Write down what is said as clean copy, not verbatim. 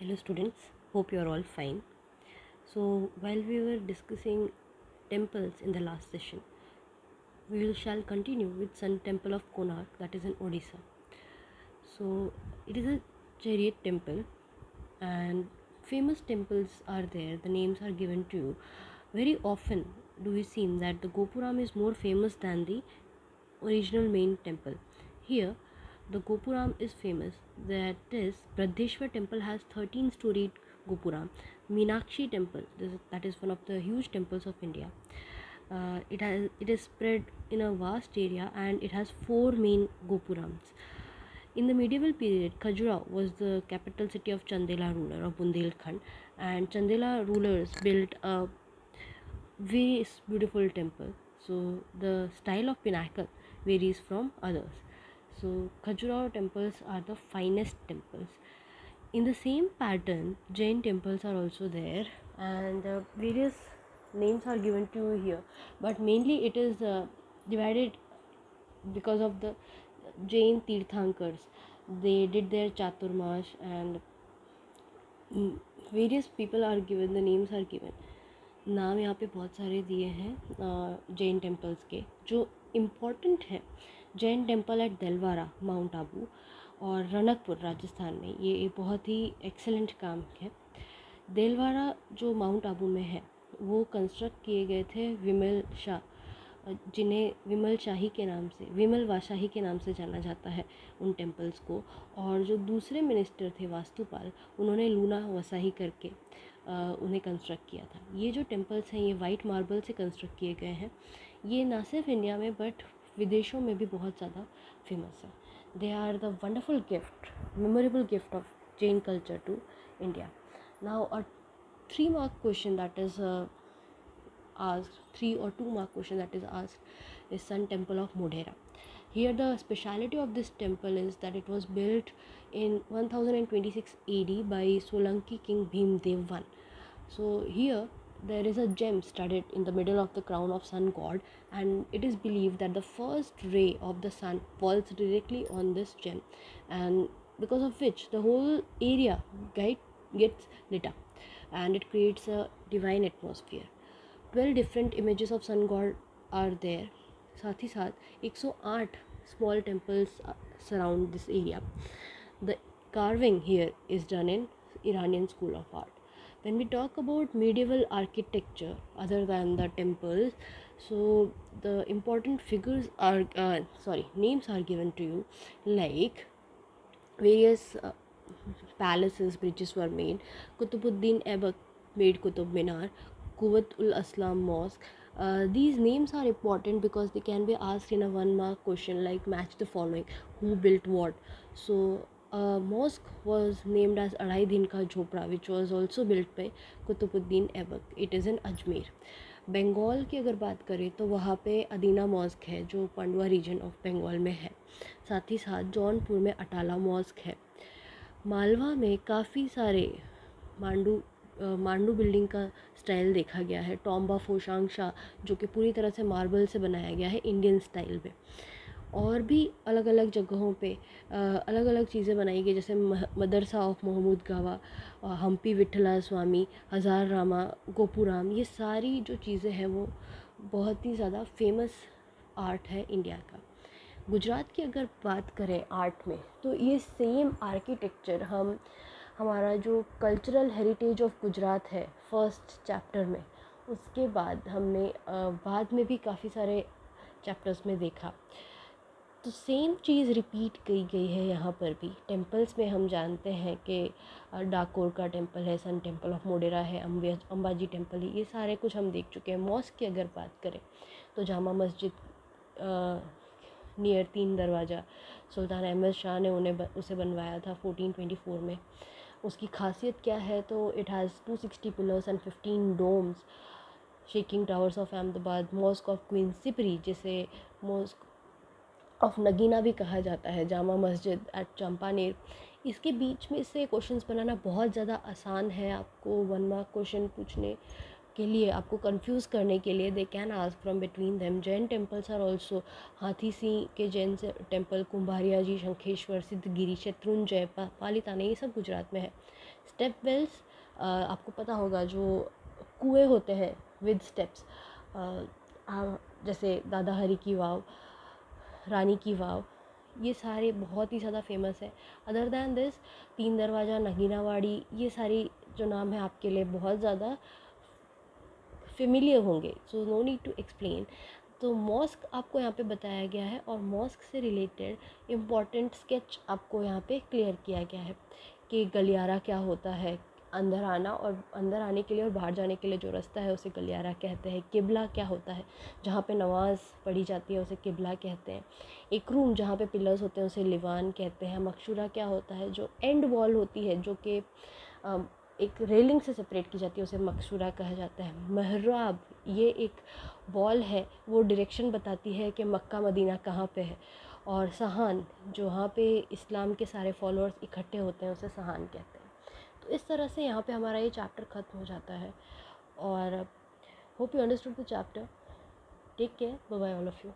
Hello students, hope you are all fine. So while we were discussing temples in the last session, shall continue with Sun Temple of Konark, that is in Odisha. So it is a chariot temple and famous temples are there, the names are given to you. Very often do we see that the Gopuram is more famous than the original main temple. Here the Gopuram is famous. That is, Bradeshwar temple has 13-storied Gopuram. Meenakshi temple, that is one of the huge temples of India. It is spread in a vast area and it has 4 main Gopurams. In the medieval period, Khajuraho was the capital city of Chandela ruler of Bundelkhand, and Chandela rulers built a very beautiful temple. So the style of pinnacle varies from others. So Khajuraho temples are the finest temples. In the same pattern, Jain temples are also there, and various names are given to you here. But mainly it is divided because of the Jain Tirthankars. They did their Chaturmash, and various people are given, the names are given. नाम यहाँ पे बहुत सारे दिए हैं Jain temples के जो important हैं. जैन टेम्पल एट देलवारा माउंट आबू और रनकपुर राजस्थान में, ये एक बहुत ही एक्सेलेंट काम है. देलवारा जो माउंट आबू में है वो कंस्ट्रक्ट किए गए थे विमल शाह, जिन्हें विमल शाही के नाम से, विमल वाशाही के नाम से जाना जाता है उन टेम्पल्स को. और जो दूसरे मिनिस्टर थे वास्तुपाल, उन्होंने लूना वसाही करके उन्हें कंस्ट्रक्ट किया था. ये जो टेम्पल्स हैं ये वाइट मार्बल से कंस्ट्रक्ट किए गए हैं. ये ना सिर्फ इंडिया में बट विदेशों में भी बहुत ज़्यादा फेमस है. They are the wonderful gift, memorable gift of Jain culture to India. Now a 3 mark question that is asked, 3 or 2 mark question that is asked is Sun Temple of Modhera. Here the speciality of this temple is that it was built in 1026 AD by Solanki King Bhimdev I. So here there is a gem studded in the middle of the crown of sun god, and it is believed that the first ray of the sun falls directly on this gem, and because of which the whole area gets lit up and it creates a divine atmosphere. 12 different images of sun god are there. साथ ही साथ 108 small temples surround this area. The carving here is done in Iranian school of art. When we talk about medieval architecture other than the temples, so the important figures are names are given to you, like various palaces, bridges were made. Qutbuddin Aibak made Qutub Minar, Quwwat ul Aslam Mosque. These names are important because they can be asked in a 1 mark question, like match the following: who built what. So mosque was named as Adhai Din Ka Jhopra, which was also built by Qutbuddin Aibak. It is in Ajmer. Bengal की अगर बात करें तो वहाँ पे अदीना mask है जो पंडवा reason of Bengal में है. साथ ही साथ जौनपुर में अटाला मॉस्क है. मालवा में काफ़ी सारे मांडू बिल्डिंग का स्टाइल देखा गया है. टॉम्बा फोशांग शाह जो कि पूरी तरह से मार्बल से बनाया गया है इंडियन स्टाइल में. और भी अलग अलग जगहों पे अलग अलग चीज़ें बनाई गई, जैसे मदरसा ऑफ महमूद गावा, हम्पी विठला स्वामी, हज़ार रामा, गोपुराम. ये सारी जो चीज़ें हैं वो बहुत ही ज़्यादा फेमस आर्ट है इंडिया का. गुजरात की अगर बात करें आर्ट में, तो ये सेम आर्किटेक्चर हमारा जो कल्चरल हेरिटेज ऑफ गुजरात है फर्स्ट चैप्टर में, उसके बाद हमने बाद में भी काफ़ी सारे चैप्टर्स में देखा. तो सेम चीज़ रिपीट की गई है यहाँ पर भी. टेम्पल्स में हम जानते हैं कि डाकोर का टेम्पल है, सन टेम्पल ऑफ मोडेरा है, अंबाजी टेम्पल है, ये सारे कुछ हम देख चुके हैं. मॉस्क की अगर बात करें तो जामा मस्जिद नियर 3 दरवाज़ा, सुल्तान अहमद शाह ने उसे बनवाया था 1424 में. उसकी खासियत क्या है, तो it has 260 pillars and 15 domes. Shaking towers of Ahmedabad, mosque of queen Sipri, जिसे मॉस्क ऑफ नगीना भी कहा जाता है, जामा मस्जिद एट चंपानेर. इसके बीच में से क्वेश्चंस बनाना बहुत ज़्यादा आसान है. आपको 1 मार्क क्वेश्चन पूछने के लिए, आपको कंफ्यूज करने के लिए, they can ask from between them. Jain temples are also Hathi Singh के जैन टेम्पल, कुंभारिया जी, शंखेश्वर, सिद्धगिरी, शत्रुंजय, पालीताना, ये सब गुजरात में है। स्टेप वेल्स आपको पता होगा, जो कुएँ होते हैं विद स्टेप्स, जैसे दादा हरी की वाव, रानी की वाव, ये सारे बहुत ही ज़्यादा फेमस है। अदर दैन दिस, तीन दरवाज़ा, नगीनावाड़ी, ये सारी जो नाम है आपके लिए बहुत ज़्यादा फेमिलियर होंगे, so no need to explain. तो मॉस्क आपको यहाँ पे बताया गया है और मॉस्क से रिलेटेड इम्पॉर्टेंट स्केच आपको यहाँ पे क्लियर किया गया है कि गलियारा क्या होता है, अंदर आना और अंदर आने के लिए और बाहर जाने के लिए जो रास्ता है उसे गलियारा कहते हैं। किबला क्या होता है, जहाँ पे नमाज़ पढ़ी जाती है उसे किबला कहते हैं। एक रूम जहाँ पे पिलर्स होते हैं उसे लिवान कहते हैं। मकशूरा क्या होता है, जो एंड वॉल होती है जो कि एक रेलिंग से सेपरेट की जाती है उसे मकशूरा कहा जाता है। महराब, ये एक वॉल है, वो डायरेक्शन बताती है कि मक्का मदीना कहाँ पे है। और सहान, जो वहाँ पे इस्लाम के सारे फॉलोअर्स इकट्ठे होते हैं, उसे सहान कहते हैं। तो इस तरह से यहाँ पे हमारा ये चैप्टर ख़त्म हो जाता है। और hope you understood the chapter. Take care, bye bye all of you.